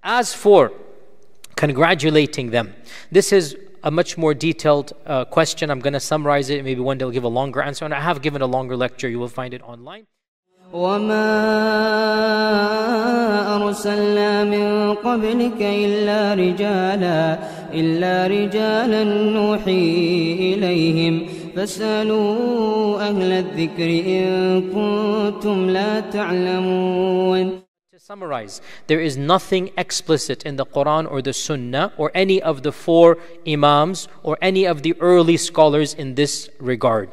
As for congratulating them, this is a much more detailed question. I'm going to summarize it. Maybe one day I'll give a longer answer. And I have given a longer lecture. You will find it online. وما أرسلنا من قبلك إلا رجالا نوحي إليهم فاسألوا أهل الذكر إن كنتم لا تعلمون. To summarize, there is nothing explicit in the Quran or the Sunnah or any of the four Imams or any of the early scholars in this regard.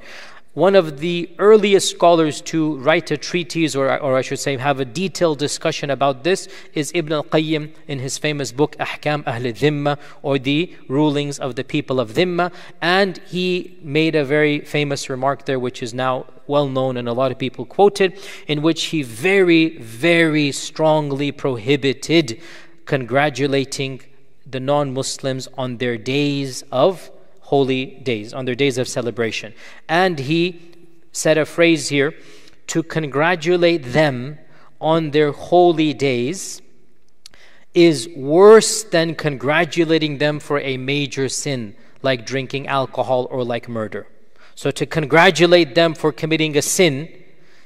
One of the earliest scholars to write a treatise, or I should say have a detailed discussion about this, is Ibn al-Qayyim in his famous book Ahkam Ahl al-Dhimma, or the rulings of the people of Dhimma. And he made a very famous remark there, which is now well known and a lot of people quote it, in which he very, very strongly prohibited congratulating the non-Muslims on their days of holy days, on their days of celebration. And he said a phrase here, to congratulate them on their holy days is worse than congratulating them for a major sin like drinking alcohol or like murder. So to congratulate them for committing a sin,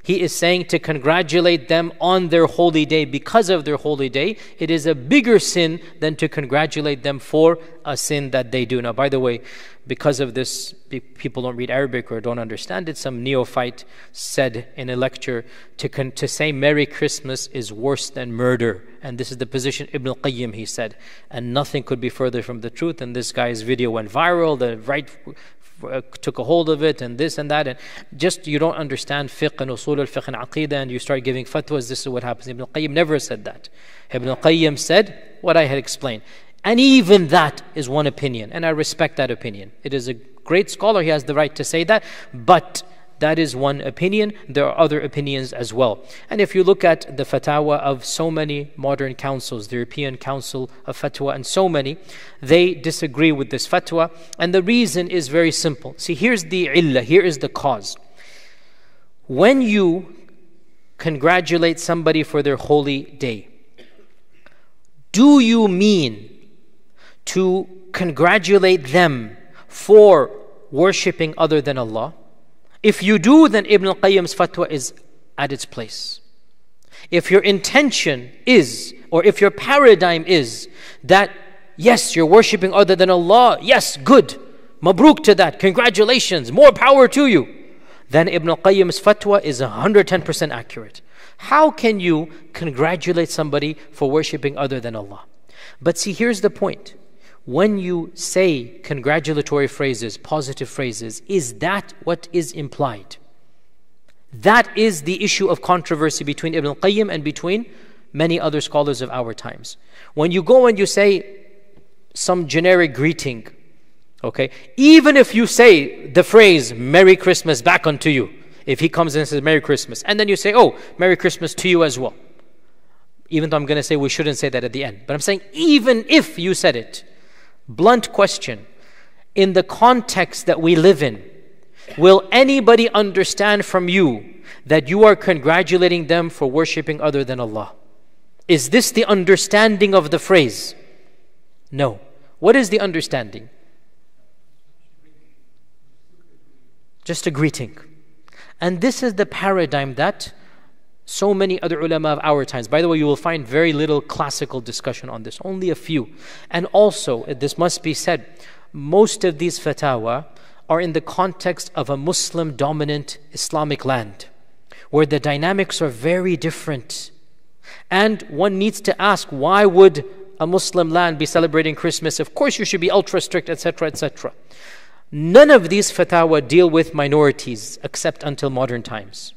he is saying to congratulate them on their holy day because of their holy day, it is a bigger sin than to congratulate them for a sin that they do. Now, by the way, because of this, people don't read Arabic or don't understand it. Some neophyte said in a lecture, to say Merry Christmas is worse than murder. And this is the position Ibn al-Qayyim, he said. And nothing could be further from the truth. And this guy's video went viral. The right took a hold of it and this and that, and just you don't understand fiqh and usul al-fiqh and aqidah and you start giving fatwas. This is what happens. Ibn al-Qayyim never said that. Ibn al-Qayyim said what I had explained, and even that is one opinion, and I respect that opinion. It is a great scholar, he has the right to say that, but that is one opinion. There are other opinions as well. And if you look at the fatwa of so many modern councils, the European Council of Fatwa and so many, they disagree with this fatwa. And the reason is very simple. See, here's the illah, here is the cause. When you congratulate somebody for their holy day, do you mean to congratulate them for worshipping other than Allah? If you do, then Ibn al-Qayyim's fatwa is at its place. If your intention is, or if your paradigm is that, yes, you're worshipping other than Allah, yes, good, mabruk to that, congratulations, more power to you, then Ibn al-Qayyim's fatwa is 110% accurate. How can you congratulate somebody for worshipping other than Allah? But see, here's the point. When you say congratulatory phrases, positive phrases, is that what is implied? That is the issue of controversy between Ibn al-Qayyim and between many other scholars of our times. When you go and you say some generic greeting, okay, even if you say the phrase, Merry Christmas back unto you, if he comes in and says Merry Christmas, and then you say, oh, Merry Christmas to you as well. Even though I'm going to say we shouldn't say that at the end. But I'm saying even if you said it, blunt question, in the context that we live in, will anybody understand from you that you are congratulating them for worshipping other than Allah? Is this the understanding of the phrase? No. What is the understanding? Just a greeting. And this is the paradigm that so many other ulama of our times. By the way, you will find very little classical discussion on this, only a few. And also, this must be said, most of these fatwa are in the context of a Muslim-dominant Islamic land, where the dynamics are very different. And one needs to ask, why would a Muslim land be celebrating Christmas? Of course you should be ultra strict, etc., etc. None of these fatwa deal with minorities except until modern times.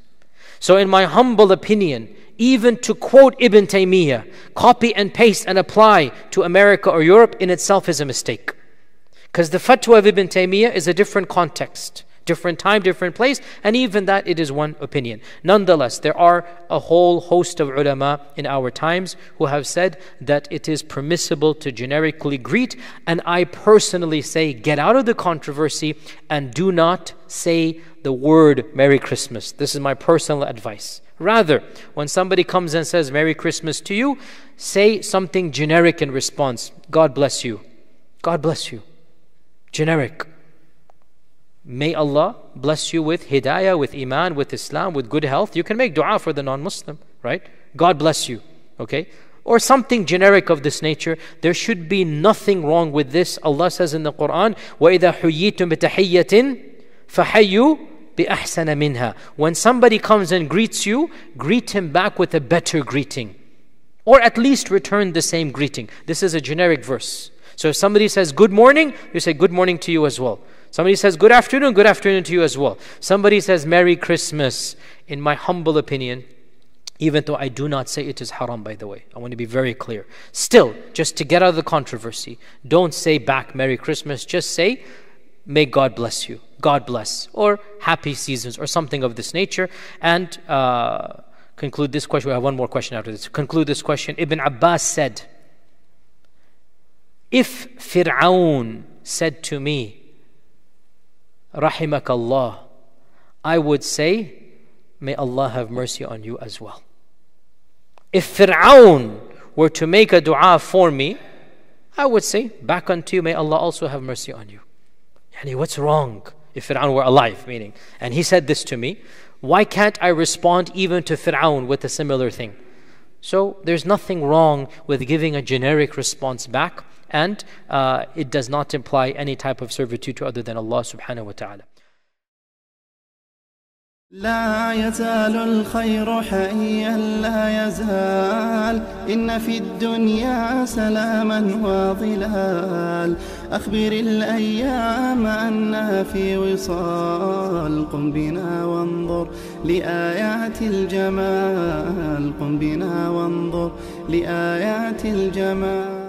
So in my humble opinion, even to quote Ibn Taymiyyah, copy and paste and apply to America or Europe in itself is a mistake. Because the fatwa of Ibn Taymiyyah is a different context, Different time, different place, and even that it is one opinion. Nonetheless, there are a whole host of ulama in our times who have said that it is permissible to generically greet, and I personally say get out of the controversy and do not say the word Merry Christmas. This is my personal advice. Rather, when somebody comes and says Merry Christmas to you, say something generic in response. God bless you. God bless you. Generic. May Allah bless you with hidayah, with iman, with Islam, with good health. You can make dua for the non-Muslim, right? God bless you, okay? Or something generic of this nature. There should be nothing wrong with this. Allah says in the Quran, وَإِذَا حُيِّيتُم بِتَحِيَّةٍ فَحَيُّوا بِأَحْسَنَ مِنْهَا. When somebody comes and greets you, greet him back with a better greeting. Or at least return the same greeting. This is a generic verse. So if somebody says good morning, you say good morning to you as well. Somebody says good afternoon to you as well. Somebody says Merry Christmas. In my humble opinion, even though I do not say it is haram, by the way, I want to be very clear. Still, just to get out of the controversy, don't say back Merry Christmas. Just say, may God bless you. God bless. Or happy seasons or something of this nature. And conclude this question. We have one more question after this. Conclude this question. Ibn Abbas said, if Fir'aun said to me, Rahimakallah, I would say, may Allah have mercy on you as well. If Fir'aun were to make a dua for me, I would say, back unto you, may Allah also have mercy on you. Yani, what's wrong if Fir'aun were alive, meaning? And he said this to me, why can't I respond even to Fir'aun with a similar thing? So there's nothing wrong with giving a generic response back, and it does not imply any type of servitude to other than Allah subhanahu wa ta'ala. لا يزال الخير حيا لا يزال إن في الدنيا سلاما وظلال أخبر الأيام أنها في وصال قم بنا وانظر لآيات الجمال قم بنا وانظر لآيات الجمال